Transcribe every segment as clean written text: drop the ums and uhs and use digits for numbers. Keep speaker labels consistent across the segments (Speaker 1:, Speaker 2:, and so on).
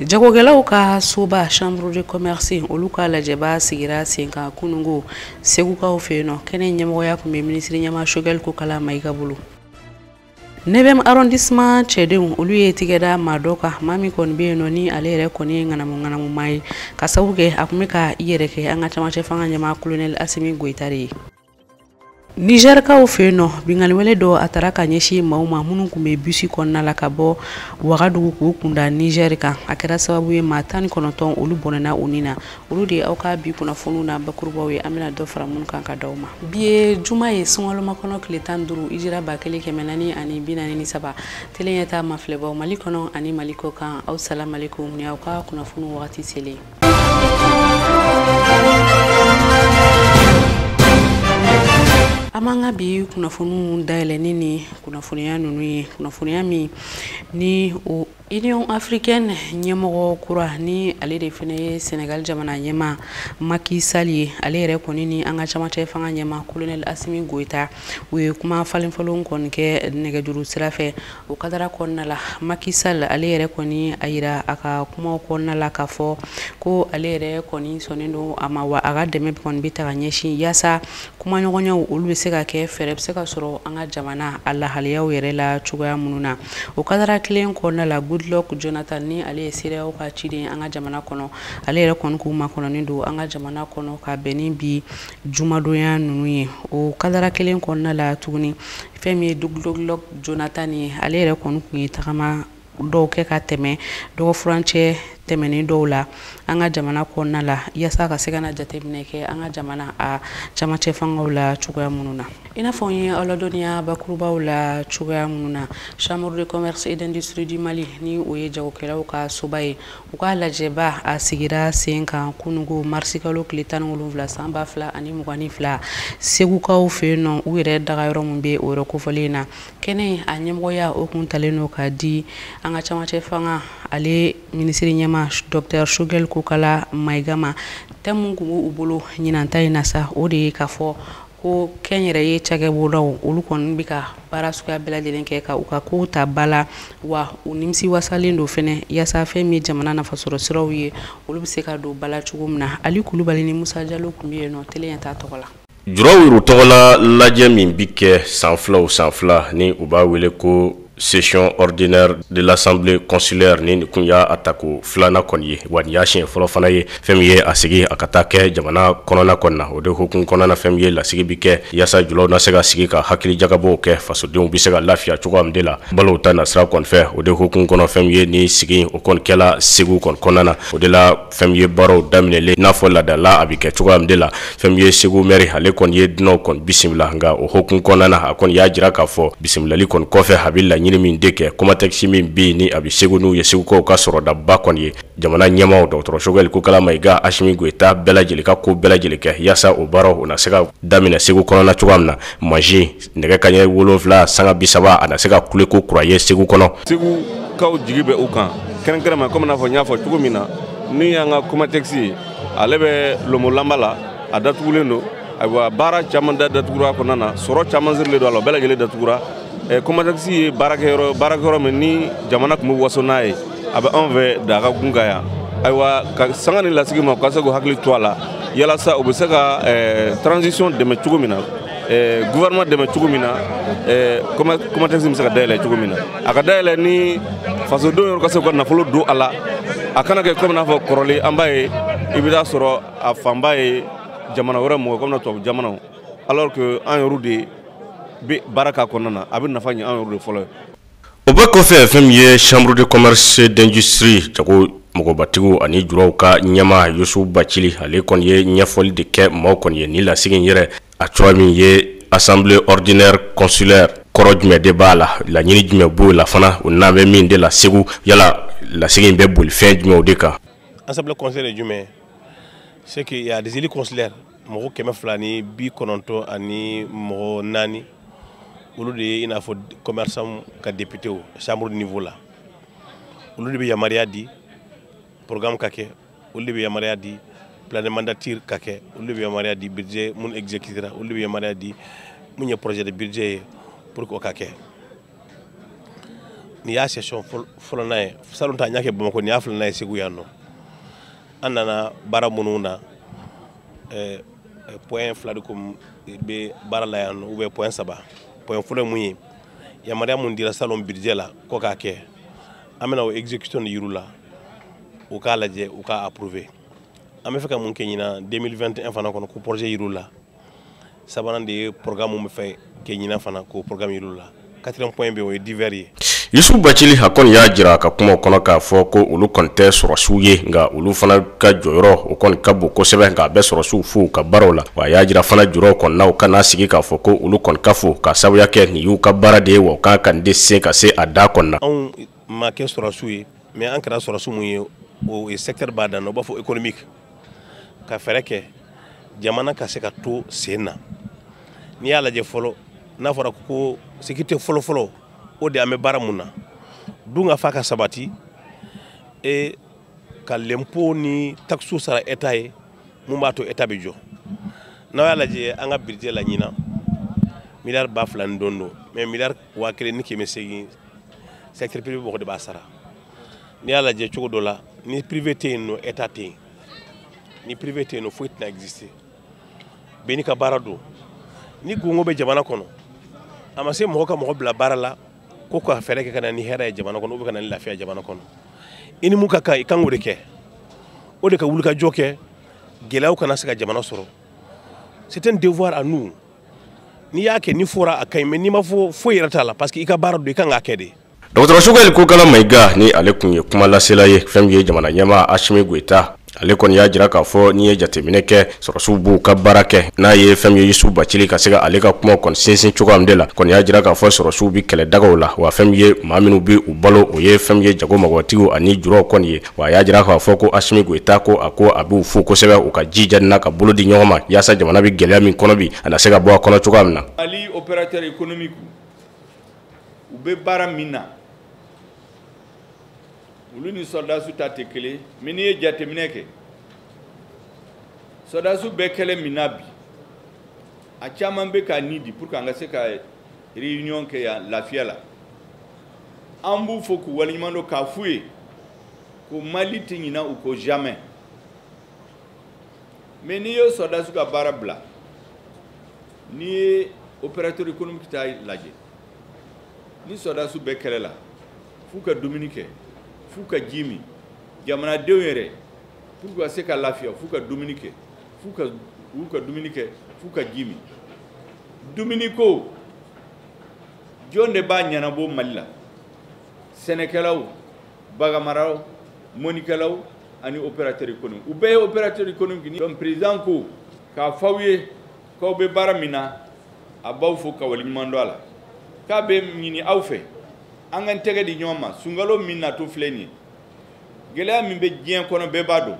Speaker 1: Jagogelaw ka soba chambre de commerce olu ka lajɛba sigira sen kan kunungo segukaw feno kene ɲɛmɔgɔya kun bɛ ministre ɲɛma Choguel Kokala Mayiga bolo. 9e arrondissement cɛdenw olu ye tigɛda maa dɔ kan maa min kɔni bɛ yen nɔ ni ale yɛrɛ kɔni ye ŋanamu maa ye ka sabu kɛ a kun bɛ ka i yɛrɛ kɛ an ka camancɛ fanga ɲɛma colonel Asimi Goyita ye. Nigerkaw feno binganiwele dɔ a tara ka ɲɛsin maaw ma minnu kun bɛ bisi kɔnɔna la ka bɔ Wagadugu k'u kunda Niger kan a kɛra sababu ye maa 19 olu bɔnɛna u ni na olu de aw ka bi kunnafoniw na bakurubaw ye an bɛna dɔ fara minnu kan ka d'aw ma. Bi ye juma ye sunkalomakɔnɔ tile 15 hijira 1443 tele ɲɛtaa mafilɛbaw Mali kɔnɔ ani Mali kɔ kan aw salamu alaikum ni aw ka kunnafoniw wagati selen. Amanga bi kunnafoniw dayɛlɛni ni kunnafoniya ninnu ye kunnafoniya min ni o Union africaine ɲɛmɔgɔ kura ni ale de fana ye Senegal jamana ɲɛma Macky Sall ye ale yɛrɛ kɔni ni an ka camancɛ fanga ɲɛma colonel Asimi Goyita u ye kuma falenfalenw kɔni kɛ nɛgɛjuru sira fɛ o kadara kɔnɔna la Macky Sall ale yɛrɛ kɔni a yira a ka kumaw kɔnɔna la ka fɔ ko ale yɛrɛ kɔni sɔnnen don a ma wa a ka dɛmɛ kɔni bɛ ta ka ɲɛsin yaasa kuma ɲɔgɔnyaw olu bɛ se ka kɛ fɛɛrɛ bɛ se ka sɔrɔ an ka jamana a lahaliyaw yɛrɛ la cogoya minnu na o kadara kelen kɔnɔna la Goodluck Jonathan ni ale ye CEDEAO ka ciden an ka jamana kɔnɔ ale yɛrɛ kɔni k'u makɔnɔnin don an ka jamana kɔnɔ ka bɛn ni bi jumadonya ninnu ye o kadara kelen kɔnɔna la tuguni fɛn min ye Goodluck Jonathan ye ale yɛrɛ kɔni kun ye tagama dɔw kɛ ka tɛmɛ dɔgɔfurancɛ tɛmɛnen dɔw la an ka jamana kɔnɔna la yaasa ka se ka na jateminɛ kɛ an ka jamana a camancɛ fangaw la cogoya minnu na i n'a fɔ n ye aw ladɔnniya bakurubaw la cogoya minnu na chambre de commerce et d'industrie du Mali ni o ye jagokɛlaw ka soba ye u ka lajɛba a sigira sen kan kunungo marisi kalo tile 17 san 2022 segukaw fɛ yen nɔ u yɛrɛ dagayɔrɔ min bɛ o yɔrɔ kofɔlen na kɛnɛ a ɲɛmɔgɔya o kun talen don ka di an ka camancɛ fanga ale ministre ɲɛma Dr Choguel Kokala Mayiga ma thème mun kun b'u bolo ɲinanta in na sa o de ye ka fɔ ko kɛnyɛrɛ ye cakɛbɔlaw olu kɔni bɛ ka baara suguya bɛɛ lajɛlen kɛ ka u ka kow ta bala wa u nimisi wasalen don fɛnɛ yaasa fɛn min jamana nafasɔrɔ siraw ye olu bɛ se ka don bala cogo min na Ali Kulubali ni Musa Jalo kun bɛ yen nɔ tele ɲɛ t'a tɔgɔ la
Speaker 2: juraw yɛrɛ tɔgɔ la lajɛ min bi kɛ san fila ni u b'a wele ko session ordinaire de l'Assemblée consulaire ni kun y'a attaque filana kɔni ye wa ni y'a siɲɛ fɔlɔ fana ye fɛn min ye a sigi a ka taa kɛ jamana kɔnɔna kɔni na o de hukumu kɔnɔna fɛn min ye lasigi bi kɛ yaasa julaw na se ka sigi ka hakili jagabɔw kɛ fasodenw bɛ se ka lafiya cogoya min de la balow ta nasira kɔni fɛ o de hukumu kɔnɔ fɛn min ye ni sigi o kɔni kɛla Segu kɔni kɔnɔna na o de la fɛn min ye baaraw daminɛlen n'a fɔ ladala a bɛ kɛ cogoya min de la fɛn min ye Segu maire ale kɔni ye dunanw kɔni bisimila nka o hukumu kɔnɔna na a kɔni y'a jira k'a fɔ bisimilali kɔni kɔfɛ a bɛ laɲini min de kɛ komatɛkisi min bɛ ni a bɛ Segu n'u ye segukaw ka sɔrɔdaba kɔni ye jamana ɲɛmaaw Dr Choguel Kokala Mayiga Asimi Goyita bɛɛ lajɛlen ka ko bɛɛ lajɛlen kɛ yaasa o baaraw o na se ka daminɛ Segu kɔnɔna cogoya min na mansin nɛgɛ kanɲɛ 7 sanga 30 a na se ka kule ko kura ye Segu kɔnɔ
Speaker 3: segukaw jigi bɛ u kan kɛrɛnkɛrɛnma komi n'a fɔ n y'a fɔ cogo min na ni y'an ka komatɛkisi ye ale bɛ lomolanba la a datugulen don ayiwa baara caman datugura kɔnɔna na sɔrɔ caman sirilen don a la bɛɛ lajɛlen datugura komatɛkisi ye baarakɛyɔrɔ min ni jamana tun bɛ waso n'a ye a bɛ anw fɛ Daga Gunka yan ayiwa ka sanga ni lasigi ma ka se k'u hakili to a la yalasa u bɛ se ka transition dɛmɛ cogo min na gouvernement dɛmɛ cogo min na komatɛkisi bɛ se ka dayɛlɛ cogo min na a ka dayɛlɛ ni fasodenw yɛrɛ ka se ka nafolo don a la a kana kɛ komi n'a fɔ kɔrɔlen an b'a ye i bɛ taa sɔrɔ a fanba ye jamana wɛrɛ mɔgɔ komi tubabu jamanaw alors que an yɛrɛ de bɛ baara k'a kɔnɔna na a bɛ nafa ɲɛ an yɛrɛ de fɔlɔ ye.
Speaker 2: O bɛɛ kɔfɛ fɛn min ye chambre de commerce d'industrie jago mɔgɔbatigiw ani juraw ka ɲɛma Yusu Bacili ale kɔni ye ɲɛfɔli de kɛ maaw kɔni ye ni lasigi yɛrɛ a cogoya min ye assemblée ordinaire consulaire kɔrɔ jumɛn de b'a la laɲini jumɛn b'o la fana o n'an bɛ min de la Segu yala lasigi bɛ boli fɛn jumɛn o de kan.
Speaker 4: Assemblée consulaire jumɛn c'est qu'il y a des élus consulaires mɔgɔ 290 ani mɔgɔ 4 olu de ina fo commerçant ka député o chambre de niveau la olu de be yamaria di programme kake olu de be yamaria di plan de mandature kake olu de be yamaria di budget mun exécutera olu de be yamaria di mun projet de budget pour ko kake ni ya session fulana e salon ta nyake bamako ni afla na sigu yanno anana bara mununa point fladu comme be bara la yanno ou be point saba point fula muyi ya maria mun dira salon budget la ko kake amena o exécution yirula o ka laje o ka approuver ame feka mun kenyina 2021 fana kono ko projet yirula sabana de programme mu fe kenyina fana ko programme yirula 4e point be o divers
Speaker 2: Yusuf Bachili hakon ya jira ka kuma kono ka fo ko ulu konte sorosu ye nga ulu fana ka joyoro o kon ka bo ko sebe nga be sorosu fu ka barola wa ya jira fana juro kon na o kana sigi ka fo ko ulu kon ka fu ka sabu yake ni yu ka bara de wo ka kan de se ka se ada kon na
Speaker 4: on ma ke sorosu ye mais an kra sorosu mu ye o secteur bada no ba fo économique ka fereke jamana ka se ka to sena ni ala je folo na fora ko sécurité folo o de ame bara muna dunga faka sabati e ka lempo ni taxu sara état mumbato état bejo na wala je anga budget la nyina milliard ba flan dondo mais milliard wa kele ni ke mesegi secteur privé boko de basara ni ala je choko dola ni privé te no état te ni privé te no faut na exister beni ka barado ni gungo be jamana kono amase mo ka mo bla barala koko afere ke kana ni hera jamana kono ube kana ni lafiya jamana kono ini muka kai kangure ke o de ka wulka joke gelaw kana saka jamana soro c'est un devoir à nous ni yake ni fora akai mais ni ma fo yirata la parce que ika barado ika ngakede
Speaker 2: Dr. Sugal ko kala maiga ni alekun ye kuma la selaye fem ye jamana nyama Ashimi Goita alekon ya jira ka fo ni ye jatemineke sorosu bu ka barake na ye fem ye Yusuf Bachili ka sega aleka kuma kon sinsin chuko amdela kon ya jira ka fo sorosu bi kele dagawla wa fem ye maminu bi ubalo o ye fem ye jago magwatigo ani juro kon ye wa ya jira ka fo ko Ashimi Goita ko ako abu fu ko sebe o ka jija na ka bulodi nyoma ya sa jamana bi gelya min kono bi ana sega bo kono chuko amna
Speaker 5: ali opérateur économique ube bara mina ulu ni soldat su ta tekele mini ye jatemine ke soldat su bekele minabi a caman be ka nidi pour que anga se ka réunion ke ya lafiya la an b'u fo k'u waleɲuman dɔ k'a f'u ye ko Mali tɛ ɲina u ko jamais mais n'i ye soldat su ka baara bila n'i ye opérateur économique ta lajɛ ni soldat su bɛ kɛlɛ la f'u ka dumuni kɛ f'u ka ji min jamanadenw yɛrɛ pour que ka se ka lafiya f'u ka dumuni kɛ f'u ka dumuni kɛ f'u ka ji min dumuni ko jɔn de b'a ɲɛnabɔ Mali la sɛnɛkɛlaw bagamaraw mɔnikɛlaw ani opérateur économique u bɛɛ ye opérateur économique ni donc président ko k'a f'aw ye k'aw bɛ baara min na a b'aw fo ka waleɲuman dɔn a la k'a bɛ ɲini aw fɛ an ka tɛgɛ di ɲɔgɔn ma sunkalo min na to filɛ nin ye gɛlɛya min bɛ diɲɛ kɔnɔ bɛɛ b'a dɔn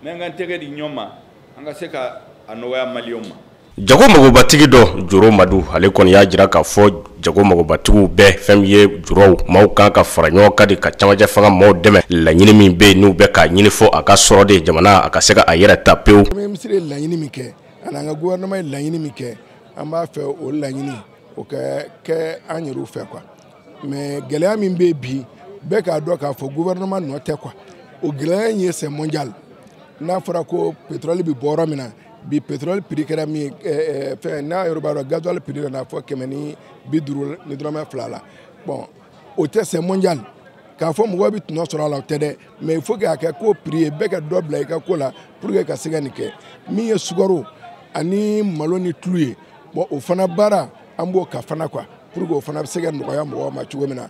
Speaker 5: mais an ka tɛgɛ di ɲɔgɔn ma an ka se ka a nɔgɔya maliyɛnw ma
Speaker 2: jago magobatigi dɔ juro madu ale kɔni y'a jira k'a fɔ jago magobatigiw bɛɛ fɛn ye juraw maaw kan ka fara ɲɔgɔn kan de ka camajɛ fanga maaw dɛmɛ laɲini min bɛ n'u bɛ ka ɲini fɔ a ka sɔrɔ de jamana a ka se ka a yɛrɛ ta pewu
Speaker 6: ministre ye laɲini min kɛ ani an ka gouvernement ye laɲini min kɛ an b'a fɛ o laɲini o ka kɛ an yɛrɛw fɛ quoi mais gɛlɛya min bɛ bi bɛɛ k'a dɔn k'a fɔ gouvernement nɔ tɛ quoi o gɛlɛya in ye c'est mondial n'a fɔra ko pétrole bɛ bɔ yɔrɔ min na bi pétrole prix kɛra min fɛn n'a yɛrɛ b'a dɔn gasoil prix nana fɔ 150 ni dɔrɔmɛ 2 la bon o tɛ c'est mondial k'a fɔ mɔgɔ bɛ tɔnɔ sɔrɔ a la o tɛ dɛ mais il faut que a kɛ ko prix ye bɛɛ ka dɔ bila i ka ko la pour que ka se ka nin kɛ min ye sukaro ani malo ni tulu ye bon o fana baara an b'o ka fana quoi pour que o fana bɛ se ka nɔgɔya mɔgɔw ma cogo min na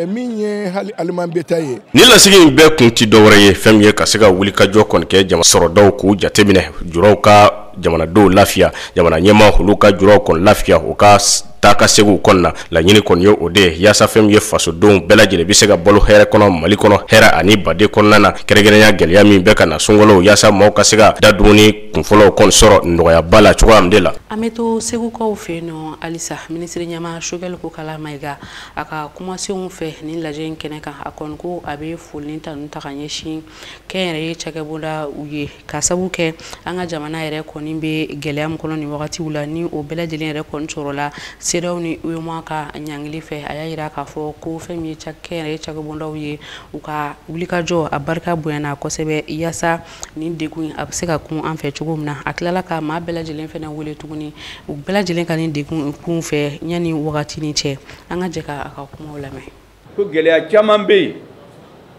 Speaker 6: min ye hali aliment bétail ye
Speaker 2: ni lasigi in bɛɛ kun ti dɔwɛrɛ ye fɛn min ye ka se ka wuli ka jɔ kɔni kɛ jama sɔrɔdaw k'u jateminɛ juraw ka jamanadenw lafiya jamana ɲɛma olu ka juraw kɔni lafiya o ka taa ka segu kɔnɔna laɲini kɔni ye o de yaasa fɛn ye fasodenw bɛɛ lajɛlen bɛ se ka balo hɛrɛ kɔnɔ Mali kɔnɔ hɛrɛ ani baden kɔnɔna na kɛrɛnkɛrɛnya gɛlɛya min bɛ ka na sunkalow yaasa maaw ka se ka da dumuni kunfɔlɔw kɔni sɔrɔ nɔgɔyaba la cogoya min de la.
Speaker 1: An bɛ to segukaw fɛ yen nɔ halisa minisiri ɲɛma Sogɛl Kokala Mayiga a ka kumasenw fɛ nin lajɛ in kɛnɛ kan a kɔni ko a bɛ foli ta ninnu ta ka ɲɛsin kɛnyɛrɛye cakɛbɔla u ye ka sabu kɛ an ka jamana yɛrɛ kɔni bɛ gɛlɛya min kɔnɔ nin wagatiw la ni o bɛɛ lajɛlen yɛrɛ kɔni sɔrɔla CEDEAO ni UEMOA ka ɲangili fɛ a y'a yira k'a fɔ ko fɛn min ye kɛnyɛrɛye cakɛbɔlaw ye u ka wulikajɔ a barika bonyana kosɛbɛ yaasa nin degun a bɛ se ka kun an fɛ cogo min na a tilala ka maa bɛɛ lajɛlen fɛnɛ wele tuguni u bɛɛ lajɛlen ka nin degun kun fɛ yanni wagati ni cɛ an ka jɛ ka a ka kumaw lamɛn.
Speaker 5: Ko gɛlɛya caman bɛ yen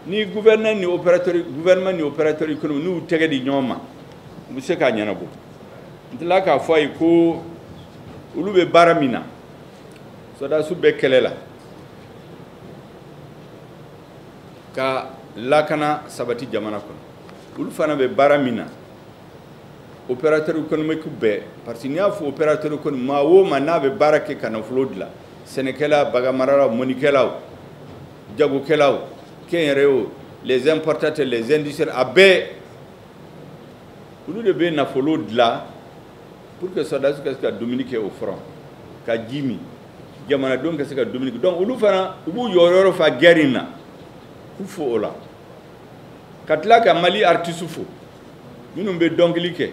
Speaker 5: ni gouvernement ni opérateur économique n'u tɛgɛ di ɲɔgɔn ma u bɛ se k'a ɲɛnabɔ n tilala k'a fɔ a ye ko olu bɛ baara min na sɔrɔdasiw bɛ kɛlɛ la ka lakana sabati jamana kɔnɔ olu fana bɛ baara min na opérateur économique bɛɛ parce que n'i y'a fɔ opérateur économique maa o maa n'a bɛ baara kɛ ka nafolo dilan sɛnɛkɛla bagamaralaw mɔnikɛlaw jagokɛlaw kɛnyɛrɛyew les importateurs les industriels a bɛɛ olu de bɛ nafolo dilan pour que sɔrɔdasiw ka se ka dumuni kɛ o front ka ji min jamanadenw ka se ka dumuni kɛ donc olu fana u b'u yɔrɔ fa guerre in na k'u fo o la ka tila ka Mali artiste fo minnu bɛ dɔnkili kɛ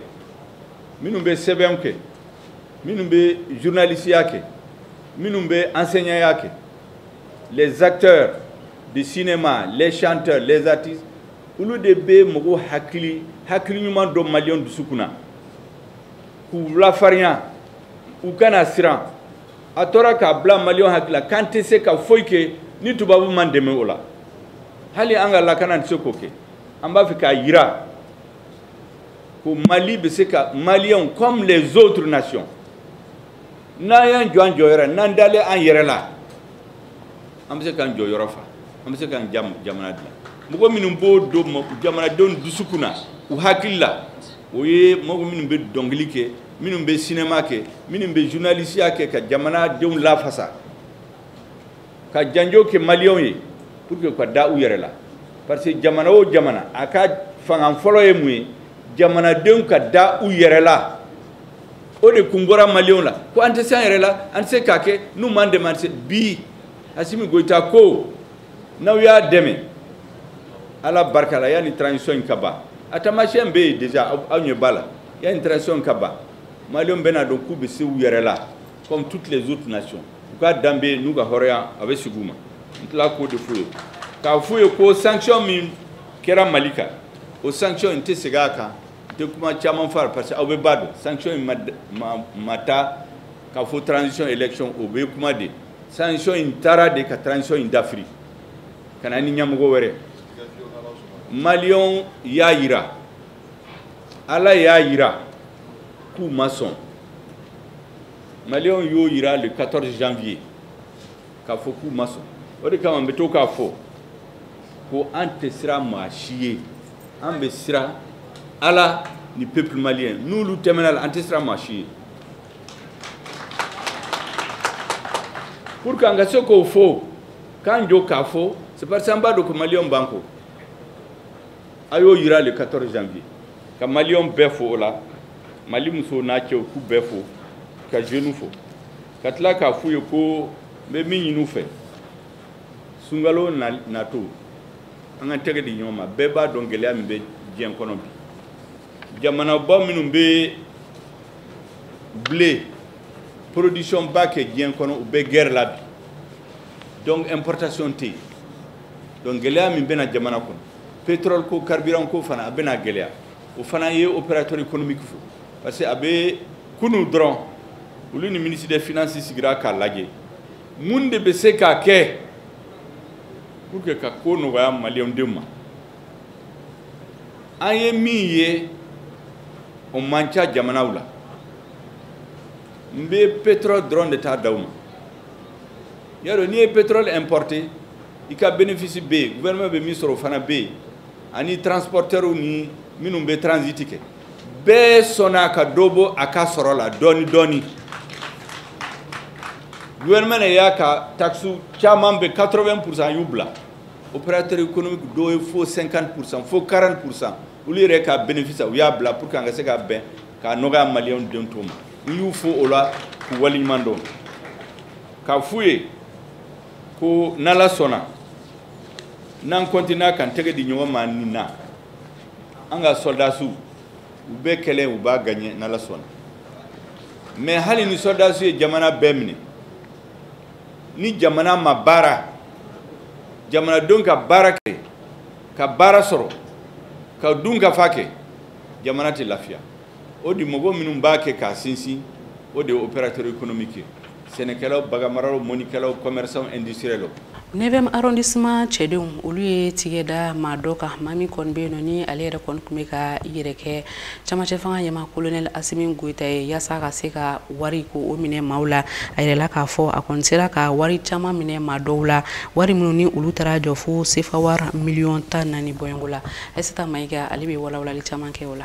Speaker 5: minnu bɛ sɛbɛnw kɛ minnu bɛ journalistiya kɛ minnu bɛ enseignantya kɛ les acteurs de cinéma les chanteurs les artistes olu de bɛ mɔgɔw hakili ɲuman dɔ maliyɛnw dusukun na k'u lafarinya u kana siran a tora k'a bila maliyɛnw hakili la k'an tɛ se ka foyi kɛ ni tubabu man dɛmɛ o la hali an ka lakana tɛ se k'o kɛ an b'a fɛ k'a yira ko Mali bɛ se ka maliyɛnw comme les autres nations n'an y'an jɔ an jɔyɔrɔ n'an dalen an yɛrɛ la an bɛ se k'an jɔyɔrɔ fa an bɛ se k'an jamana dilan mɔgɔ minnu b'o don jamanadenw dusukun na u hakili la o ye mɔgɔ minnu bɛ dɔnkili kɛ minnu bɛ cinéma kɛ minnu bɛ journalistiya kɛ ka jamanadenw lafasa ka janjo kɛ maliyɛnw ye pour que ka da u yɛrɛ la parce que jamana o jamana a ka fanga fɔlɔ ye mun ye jamanadenw ka da u yɛrɛ la o de kun bɔra maliyɛnw la ko an tɛ se an yɛrɛ la an tɛ se k'a kɛ n'u m'an dɛmɛ an tɛ se bi Assimi Goïta ko n'aw y'a dɛmɛ ala barika la yanni transition in ka ban a taamasiyɛn bɛ yen déjà aw ɲɛ b'a la yanni transition in ka ban maliyɛnw bɛna dɔn k'u bɛ se u yɛrɛ la comme toutes les autres nations u ka danbe n'u ka hɔrɔnya a bɛ sigi u ma n tila k'o de f'u ye k'a f'u ye ko sanction min kɛra Mali kan o sanction in tɛ segin a kan n tɛ kuma caman fara parce que aw bɛ ba dɔn sanction in ma taa k'a fɔ transition élection o bɛ kuma de sanction in taara de ka transition in dafiri ka na ni ɲɛmɔgɔ wɛrɛ maliyɛnw y'a yira ala y'a yira k'u ma sɔn maliyɛnw y'o yira le 14 janvier k'a fɔ k'u ma sɔn o de kama n bɛ to k'a fɔ ko an tɛ siran maa si ye an bɛ siran ala ni peuple malien n'olu tɛmɛna la an tɛ siran maa si ye pour que an ka se k'o fɔ k'an jɔ k'a fɔ c'est parce que an b'a dɔn ko maliyɛnw b'an kɔ a y'o yira le 14 janvier ka maliyɛnw bɛɛ fo o la mali musow n'a cɛw k'u bɛɛ fo ka jeunes fo ka tila k'a f'u ye ko n bɛ min ɲini u fɛ sunkalo nato an ka tɛgɛ di ɲɔgɔn ma bɛɛ b'a dɔn gɛlɛya min bɛ diɲɛ kɔnɔ bi jamanaba minnu bɛ blé production ba kɛ diɲɛ kɔnɔ u bɛ guerre la bi donc importation tɛ yen donc gɛlɛya min bɛna jamana kɔnɔ pétrole ko carburant ko fana a bɛna gɛlɛya o fana ye opérateur économique fo parce que a bɛ kunu dɔrɔn olu ni ministre des finances sigira k'a lajɛ mun de bɛ se k'a kɛ pour que ka ko nɔgɔya maliyɛndenw ma an ye min ye o man ca jamanaw la n bɛ pétrole dɔrɔn de taa d'aw ma yaro n'i ye pétrole importé i ka bénéfice bɛ yen gouvernement bɛ min sɔrɔ o fana bɛ yen ani transporteurs ni minnu bɛ transit kɛ bɛɛ sɔnna ka dɔ bɔ a ka sɔrɔ la dɔɔni dɔɔni gouvernement y'a ka taxe caman be 80% y'u bila opérateur économique dɔw ye fo 50% fo 40% olu yɛrɛ ka bénéfice u y'a bila pour que an ka se ka bɛn ka nɔgɔya maliyɛnw den to ma n y'u fo o la k'u waleɲuman dɔn k'a f'u ye ko n'Ala sɔnna n'an continue k'an tɛgɛ di ɲɔgɔn ma nin na an ka soldats u bɛɛ kɛlɛ u b'a gagner n'Ala sɔnna mais hali ni soldats ye jamana bɛɛ minɛ ni jamana ma baara jamanadenw ka baara kɛ ka baara sɔrɔ ka dun ka fa kɛ jamana tɛ lafiya o di mɔgɔ minnu b'a kɛ k'a sinsin o de ye opérateur économique ye sɛnɛkɛlaw baganmaralaw mɔnikɛlaw commerçants industriels
Speaker 1: 9e arrondissement cɛdenw olu ye tigɛ da maa dɔ kan maa min kɔni bɛ yen nɔ ni ale yɛrɛ kɔni tun bɛ ka i yɛrɛ kɛ camancɛ fanga ɲɛmaa colonel Asimi Goyita ye yaasa ka se ka wari ko o minɛ maaw la a yɛrɛla k'a fɔ a kɔni sera ka wari caman minɛ maa dɔw la wari minnu ni olu taara jɔ fo sefa wari miliyɔn 14 bɔɲɔngo la Aissata Mayiga ale bɛ walawalali caman kɛ o la.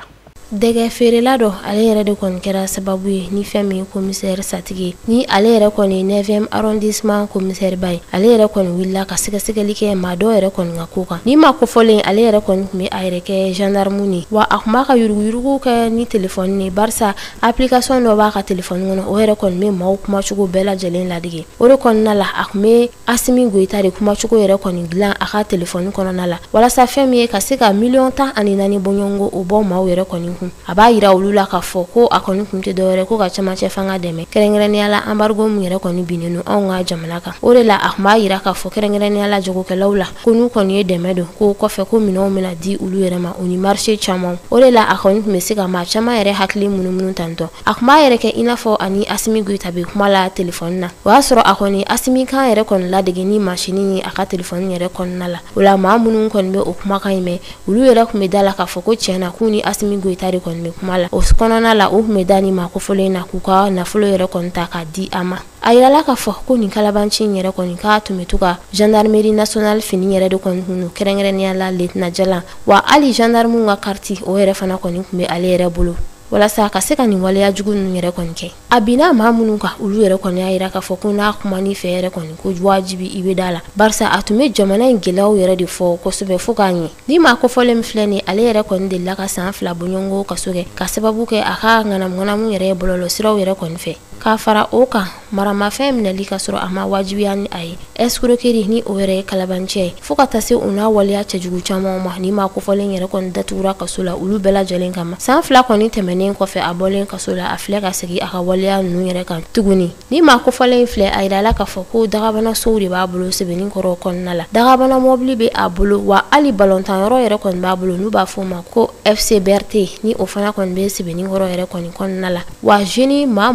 Speaker 7: Dɛgɛ feerela dɔ ale yɛrɛ de kɔni kɛra sababu ye ni fɛn min commissaire Satigi ni ale yɛrɛ kɔni 9e arrondissement commissaire ba ye ale yɛrɛ kɔni wulila ka sɛgɛsɛgɛli kɛ maa dɔw yɛrɛ kɔni ka ko kan ni ma kofɔlen ale yɛrɛ kɔni tun bɛ a yɛrɛ kɛ gendarme ni wa a tun b'a ka yuruguyurugu kɛ ni téléphone ni barisa application dɔ b'a ka téléphone kɔnɔ o yɛrɛ kɔni bɛ maaw kumacogo bɛɛ lajɛlen ladege o de kɔnɔna la a tun bɛ Asimi Goyita de kumacogo yɛrɛ kɔni dilan a ka téléphone kɔnɔna la walasa fɛn min ye ka se ka miliyɔn 14 bɔɲɔngo o bɔ maaw yɛrɛ kɔni a b'a yira olu la k'a fɔ ko a kɔni kun tɛ dɔwɛrɛ ko ka camancɛ fanga dɛmɛ kɛrɛnkɛrɛnnenya la embargo mun yɛrɛ kɔni binnen no anw ka jamana kan o de la a tun b'a yira k'a fɔ kɛrɛnkɛrɛnnenya la jagokɛlaw la ko n'u kɔni ye dɛmɛ don ko kɔfɛ ko minɛnw bɛna di olu yɛrɛ ma o ni marché caman o de la a kɔni tun bɛ se ka maa caman yɛrɛ hakili munumunu tantɔ a tun b'a yɛrɛ kɛ i n'a fɔ ani Asimi Goyita bɛ kuma la téléphone na o y'a sɔrɔ a kɔni Asimi kan yɛrɛ kɔni ladege ni machine ye a ka téléphone yɛrɛ kɔnɔna la o la maa minnu kɔni bɛ o kumakan in mɛn olu yɛrɛ tun bɛ da la k'a fɔ ko tiɲɛna k'u ni Asimi Goyita de kɔni bɛ kuma la o kɔnɔna la u tun bɛ da ni maa kofɔlen na k'u ka nafolo yɛrɛ kɔni ta k'a di a ma a yirala k'a fɔ ko nin kalabanci in yɛrɛ kɔni k'a tun bɛ to ka gendarmerie nationale fini yɛrɛ de kɔni tun don kɛrɛnkɛrɛnnenya la lieutenant Jalan wa hali gendarmew ka carte o yɛrɛ fana kɔni tun bɛ ale yɛrɛ bolo walasa ka se ka nin waleya jugu ninnu yɛrɛ kɔni kɛ a binna maa minnu kan olu yɛrɛ kɔni y'a yira k'a fɔ ko n'a kuma n'i fɛ yɛrɛ kɔni ko wajibi i bɛ da la barisa a tun bɛ jamana in gɛlɛyaw yɛrɛ de fɔ kosɛbɛ fo k'a ɲɛ ni maa kofɔlen min filɛ nin ale yɛrɛ kɔni delila ka san 2 bɔɲɔngo kaso kɛ ka sababu kɛ a ka ŋanamu yɛrɛ ye bɔlɔlɔsiraw yɛrɛ kɔni fɛ k'a fara o kan maramafɛn minɛli ka sɔrɔ a ma wajibiya ni a ye escroquerie ni o yɛrɛ ye kalabancɛ ye fo ka taa se u n'a waleya cɛjugu caman ma ni maa kofɔlen yɛrɛ kɔni datugura kaso la olu bɛɛ lajɛlen kama san 2 kɔni tɛmɛnen kɔfɛ a bɔlen kaso la a filɛ ka segin a ka waleya ninnu yɛrɛ kan tuguni ni maa kofɔlen filɛ a yirala k'a fɔ ko dagabana sow de b'a bolo sɛbɛnni kɔrɔ kɔnɔna la dagabana mɔbili bɛ a bolo wa hali balontan yɔrɔ yɛrɛ kɔni b'a bolo n'u b'a fɔ o ma ko FC BRT ni o fana kɔni bɛ sɛbɛnni kɔrɔ yɛrɛ kɔni kɔnɔna la wa jeune maa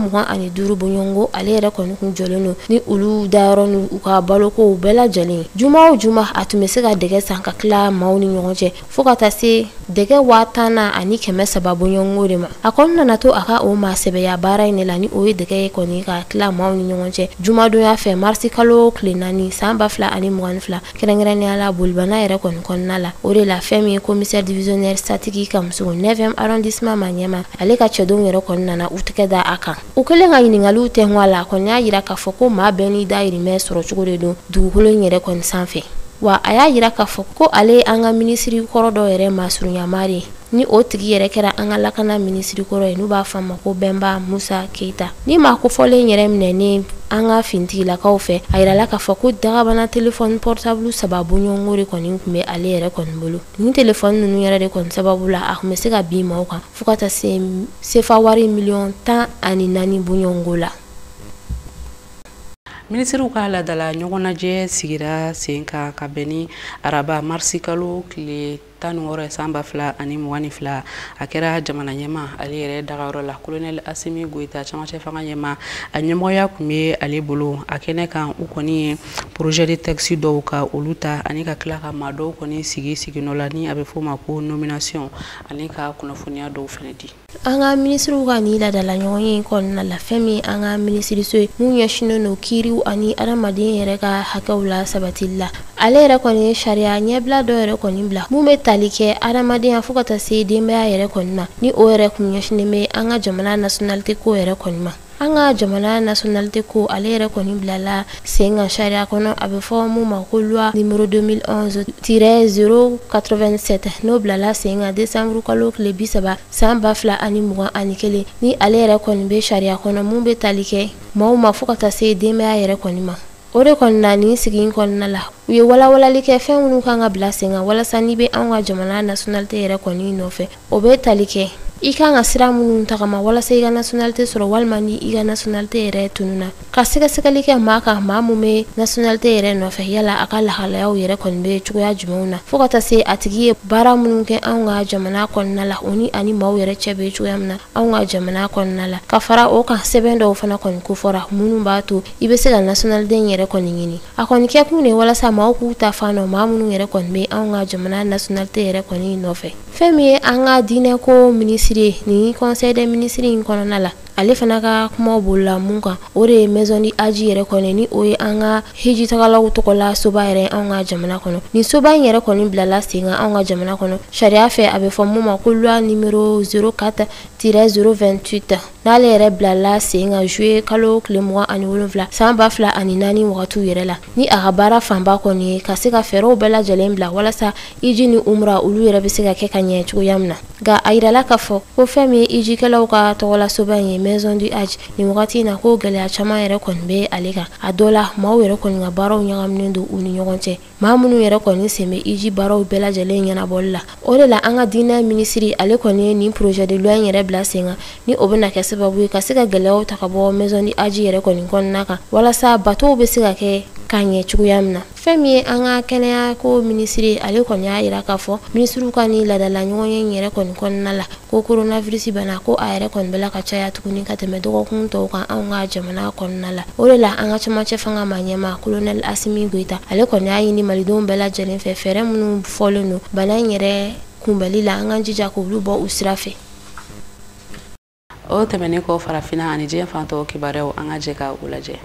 Speaker 7: 25 bɔɲɔngo ale yɛrɛ kɔni kun jɔlen don ni olu dayɔrɔ ni u ka balokow bɛɛ lajɛlen juma o juma a tun bɛ se ka dɛgɛ san ka tila maaw ni ɲɔgɔn cɛ fo ka taa se dɛgɛ 50 ani 300 bɔɲɔngo de ma a kɔni nana to a ka o maa sɛbɛya baara in de la ni o ye dɛgɛ ye kɔni ka tila maaw ni ɲɔgɔn cɛ jumadonya fɛ marisi kalo tile 4 san 2022 kɛrɛnkɛrɛnnenya la bolibana yɛrɛ kɔni kɔnɔna la o de la fɛn min ye commissaire divisionnaire Satigi Kamuso 9e arrondissement ma ɲɛma ale ka cɛdenw yɛrɛ kɔni nana u tɛgɛ da a kan u kɛlen ka ɲininkaliw tɛ a la kɔni y'a yira k'a fɔ ko maa bɛɛ n'i dayirimɛ sɔrɔ cogo de don dugukolo in yɛrɛ kɔni sanfɛ wa a y'a yira k'a fɔ ko ale ye an ka minisiri kɔrɔ dɔ yɛrɛ masurunyamari ni o tigi yɛrɛ kɛra an ka lakana minisiri kɔrɔ ye n'u b'a fɔ a ma ko Bɛnba Musa Keita ni maa kofɔlen yɛrɛ minɛnen an ka fintigilakaw fɛ a yirala k'a fɔ ko dagabana téléphone portable 3 bɔɲɔngo de kɔni tun bɛ ale yɛrɛ kɔni bolo ni téléphone ninnu yɛrɛ de kɔni sababu la a tun bɛ se ka bin maaw kan fo ka taa se sefa wari miliyɔn 14 bɔɲɔngo la.
Speaker 1: Ministeriw ka ladala ɲɔgɔnnajɛ sigira sen kan ka bɛn ni araba marisi kalo tile 16 san 2022 a kɛra jamana ɲɛma ale yɛrɛ dagayɔrɔ la colonel Asimi Goyita camancɛ fanga ɲɛma a ɲɛmɔgɔya kun bɛ ale bolo a kɛnɛ kan u kɔni ye projet de texte dɔw ka olu ta ani ka tila ka maa dɔw kɔni sigi nɔ la ni a bɛ fɔ ma ko nomination ani ka kunnafoniya dɔw fɛnɛ di
Speaker 7: an ka ministriw ka ni ladala ɲɔgɔn ye kɔnɔna la fɛn min an ka ministriso ye mun ɲɛsinnen don kiiriw ani adamaden yɛrɛ ka hakɛw la sabatili la ale yɛrɛ kɔni ye sariya ɲɛbila dɔ yɛrɛ kɔni bila mun bɛ tali kɛ adamadenya fo ka taa se denbaya yɛrɛ kɔni ma ni o yɛrɛ kun ɲɛsinnen bɛ an ka jamana nationalité ko yɛrɛ kɔni ma an ka jamana nationalité ko ale yɛrɛ kɔni bilala sen kan sariya kɔnɔ a bɛ fɔ mun ma ko loi numéro 2011-087 n'o bilala sen kan décembre kalo tile 30 san 2021 ni ale yɛrɛ kɔni bɛ sariya kɔnɔ mun bɛ tali kɛ maaw ma fo ka taa se denbaya yɛrɛ kɔni ma. O de kɔni na nin sigi kɔnɔna la u ye walawalali kɛ fɛn minnu kan ka bila sen kan walasa n'i bɛ anw ka jamana nationalité yɛrɛ kɔni nɔfɛ o bɛ tali kɛ i kan ka sira minnu tagama walasa i ka nationalité sɔrɔ walima ni i ka nationalité yɛrɛ tununa ka sɛgɛsɛgɛli kɛ maa kan maa mun bɛ nationalité yɛrɛ nɔfɛ yala a ka lahalayaw yɛrɛ kɔni bɛ cogoya jumɛnw na fo ka taa se a tigi ye baara minnu kɛ anw ka jamana kɔnɔna la o ni ani maaw yɛrɛ cɛ bɛ cogoya min na anw ka jamana kɔnɔna la ka fara o kan sɛbɛn dɔw fana kɔni kofɔra minnu b'a to i bɛ se ka nationalité yɛrɛ kɔni ɲini a kɔni kɛ kun de walasa maaw k'u ta fan dɔn maa minnu yɛrɛ kɔni bɛ anw ka jamana nationalité yɛrɛ kɔni nɔfɛ fɛn min ye an ka diinɛ ko ministre ni conseil des ministres in kɔnɔna la ale fana ka kuma bolola mun kan o de ye maison du Hadji yɛrɛ kɔni ni o ye an ka hiji tagalaw tɔgɔla soba yɛrɛ anw ka jamana kɔnɔ ni soba in yɛrɛ kɔni bilala sen kan anw ka jamana kɔnɔ sariya fɛ a bɛ fɔ mun ma ko loi numéro 04-028 n'ale yɛrɛ bilala sen kan juillet kalo tile 27 san 2004 wagatiw yɛrɛ la ni a ka baara fanba kɔni ye ka se ka fɛɛrɛw bɛɛ lajɛlen bila walasa hiji ni umra olu yɛrɛ bɛ se ka kɛ ka ɲɛ cogoya min na nka a yirala k'a fɔ ko fɛn min ye hijikɛlaw ka tɔgɔla soba in ye maison du Hadji ni wagati in na ko gɛlɛya caman yɛrɛ kɔni bɛ ale kan a dɔ la maaw yɛrɛ kɔni ka baaraw ɲagaminen don u ni ɲɔgɔn cɛ maa minnu yɛrɛ kɔni sen bɛ hiji baaraw bɛɛ lajɛlen ɲɛnabɔli la o de la an ka diinɛ minisiri ale kɔni ye nin projet de loi in yɛrɛ bila sen kan ni o bɛna kɛ sababu ye ka se ka gɛlɛyaw ta ka bɔ maison du Hadji yɛrɛ kɔni kɔnɔna kan walasa batow bɛ se ka kɛ ka ɲɛ cogoya min na fɛn min ye an ka kɛnɛya ko minisiri ale kɔni y'a yira k'a fɔ minisiriw ka ni ladala ɲɔgɔnye in yɛrɛ kɔni kɔnɔna la ko coronavirus bana ko a yɛrɛ kɔni bɛla ka caya tuguni ka tɛmɛ dɔgɔkun tɔw kan anw ka jamana kɔnɔna la o de la an ka cɛmancɛ fanga ma ɲɛma colonel Asimi Goita ale kɔni y'a ɲini malidenw bɛɛ lajɛlen fɛ fɛɛrɛ minnu fɔlen don bana in yɛrɛ kunbɛli la an ka jija k'olu bɔ u sira fɛ.
Speaker 1: O tɛmɛnen kɔ farafinna ani diɲɛ fan tɔw kibaruyaw an ka jɛ ka u lajɛ.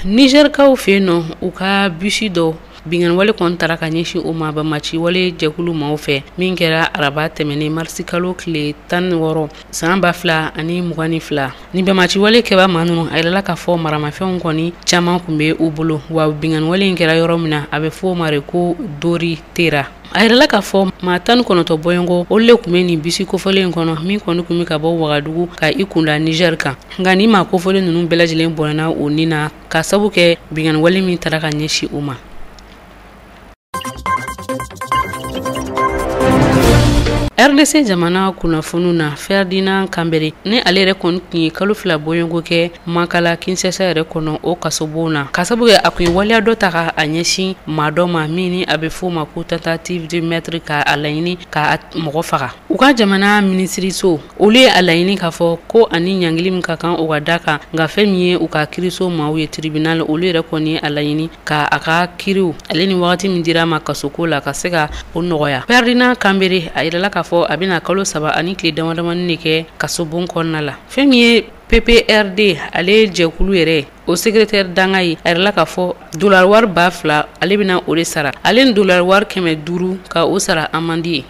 Speaker 1: Nigerkaw fɛ yen nɔ u ka bisi dɔ bingan wale kɔni tara ka ɲɛsin o ma bamaci wale jɛkulu maaw fɛ min kɛra araba tɛmɛnen marisi kalo tile 16 san 2022 ni bamaci wale kɛba maa ninnu a yirala k'a fɔ maramafɛnw kɔni caman kun bɛ u bolo wa bingan wale in kɛra yɔrɔ min na a bɛ fɔ o ma de ko Dori Tera a yirala k'a fɔ maa 19 bɔɲɔgɔn olu de kun bɛ nin bisi kofɔlen in kɔnɔ min kɔni kun bɛ ka bɔ Wagadugu ka i kunda Niger kan nka ni maa kofɔlen ninnu bɛɛ lajɛlen bɔnna o ni na ka sabu kɛ bingan wale min tara ka ɲɛsin o ma. RDC jamana kunnafoniw na Ferdinand Kambere ni ale yɛrɛ kɔni tun ye kalo 2 bɔɲɔgɔn kɛ Makala Kinshasa yɛrɛ kɔnɔ o kasobon na ka sabu kɛ a kun ye waleya dɔ ta ka a ɲɛsin maa dɔ ma min ni a bɛ fɔ o ma ko tentative de meurtre ka a laɲini ka mɔgɔ faga u ka jamana minisiriso olu ye a laɲini k'a fɔ ko ani ɲangili min ka kan o ka da kan nka fɛn min ye u ka kiiriso maaw ye tribunal olu yɛrɛ kɔni ye a laɲini ka a ka kiiriw ale ni wagati min dira ma kasoko la ka se ka o nɔgɔya. Ferdinand Kambere a yirala k'a fɔ a bɛna kalo 3 ani tile damadamani de kɛ kasobon kɔnɔna la fɛn min ye PPRD ale jɛkulu yɛrɛ o secrétaire danga ye a yirala k'a fɔ dollar wari 2000 ale bɛna o de sara ale ni dollar wari 500 ka o sara amandi ye.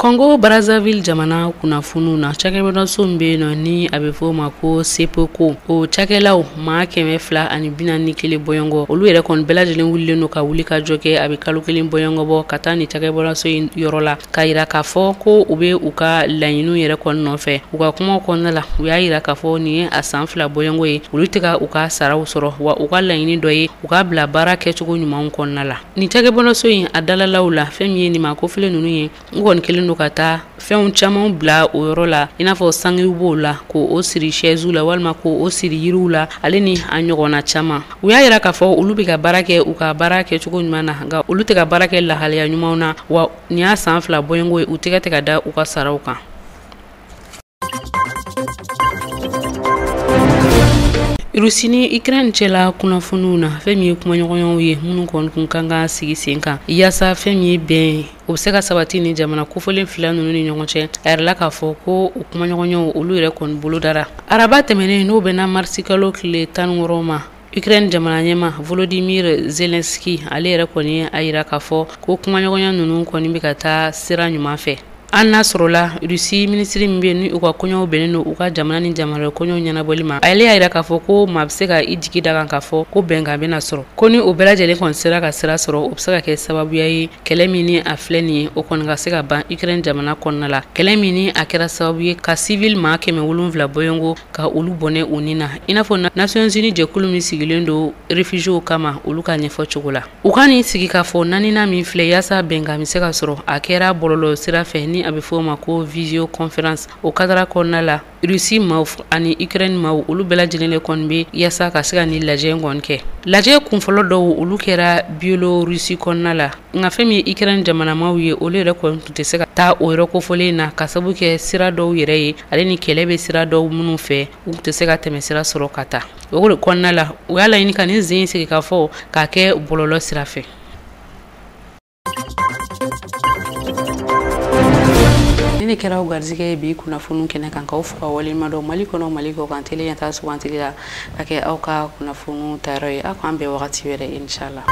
Speaker 1: Congo Brazzaville jamana kunnafoniw na cakɛbɔdaso min bɛ yen nɔ ni a bɛ fɔ o ma ko CPECO o cakɛlaw maa 241 bɔɲɔgɔn olu yɛrɛ kɔni bɛɛ lajɛlen wulilen don ka wuli ka jɔ kɛ a bɛ kalo 1 bɔɲɔgɔn bɔ ka taa ni cakɛbɔdaso in yɔrɔ la ka yira k'a fɔ ko u bɛ u ka laɲiniw yɛrɛ kɔni nɔfɛ u ka kumaw kɔnɔna la u y'a yira k'a fɔ nin ye a san 2 bɔɲɔgɔn ye olu tɛ ka u ka saraw sɔrɔ wa u ka laɲini dɔ ye u ka bila baara kɛcogo ɲumanw kɔnɔna la ni cakɛbɔdaso in a dalalaw la fɛn min ye nin ma kofile ninnu ye n kɔni kelen ka taa fɛnw caman bila o yɔrɔ la i n'a fɔ sangiw b'o la ko o siri chaise la walima ko o siri yiriw la ale ni a ɲɔgɔnna caman u y'a yira k'a fɔ olu bɛ ka baara kɛ u ka baara kɛcogo ɲuman na nka olu tɛ ka baara kɛ lahalaya ɲumanw na wa nin y'a san 2 bɔɲɔgɔn ye u tɛgɛ tɛ ka da u ka saraw kan. Rusi ni Ukraine cɛla kunnafoniw na fɛn min ye kumaɲɔgɔnyaw ye minnu kɔni kun kan ka sigi sen kan yaasa fɛn min ye bɛn o bɛ se ka sabati ni jamana kofɔlen fila ninnu ni ɲɔgɔn cɛ a yɛrɛla k'a fɔ ko o kumaɲɔgɔnyaw olu yɛrɛ kɔni bolo dara araba tɛmɛnen n'o bɛna marisi kalo tile 16 ma Ukraine jamana ɲɛma Volodymyr Zelensky ale yɛrɛ kɔni a yira k'a fɔ ko kumaɲɔgɔnya ninnu kɔni bɛ ka taa sira ɲuman fɛ. An n'a sɔrɔla Rusi ministri min bɛ ni u ka kɔɲɔw bɛnnen don u ka jamana ni jamana kɔɲɔw ɲɛnabɔli ma. Ale y'a yira k'a fɔ ko maa bɛ se ka i jigi da kan k'a fɔ ko bɛnkan bɛna sɔrɔ. Ko ni o bɛɛ lajɛlen kɔni sera ka sira sɔrɔ o bɛ se ka kɛ sababuya ye kɛlɛ min ni a filɛ nin ye o kɔni ka se ka ban Ukraine jamana kɔnɔna la. Kɛlɛ min ni a kɛra sababu ye ka civil maa 770 bɔɲɔgɔnko ka olu bɔnɛ u ni na. I n'a fɔ Nations Unies jɛkulu min sigilen don réfugiés kama olu ka ɲɛfɔ cogo la. U ka ni sigi k'a fɔ naaninan min filɛ yaasa bɛnkan bɛ se ka sɔrɔ a kɛra bɔlɔlɔ sira fɛ ni a bɛ fɔ o ma ko visio conférence o kadara kɔnɔna la Rusi maaw ani Ukraine maaw olu bɛɛ lajɛlen de kɔni bɛ yaasa ka se ka ni lajɛ kɔni kɛ. Lajɛ kunfɔlɔ dɔw olu kɛra Biélorusie kɔnɔna la nka fɛn min ye Ukraine jamana maaw ye olu yɛrɛ kɔni tun tɛ se ka taa o yɔrɔ kofɔlen na ka sababu kɛ sira dɔw yɛrɛ ye ale ni kɛlɛ bɛ sira dɔw minnu fɛ u tɛ se ka tɛmɛ sira sɔrɔ ka taa. O de kɔnɔna la u y'a laɲini ka ni zen sigi k'a fɔ k'a kɛ bɔlɔlɔ sira fɛ. Ni kɛra garizigɛ bi kunnafoni kɛnɛ kan k'aw fo ka waleɲuman dɔn Mali kɔnɔ Mali kɔ kan télé ɲɛtaa sugantili la ka kɛ aw ka kunnafoni tayɔrɔ ye aw k'an bɛn wagati wɛrɛ inshallah.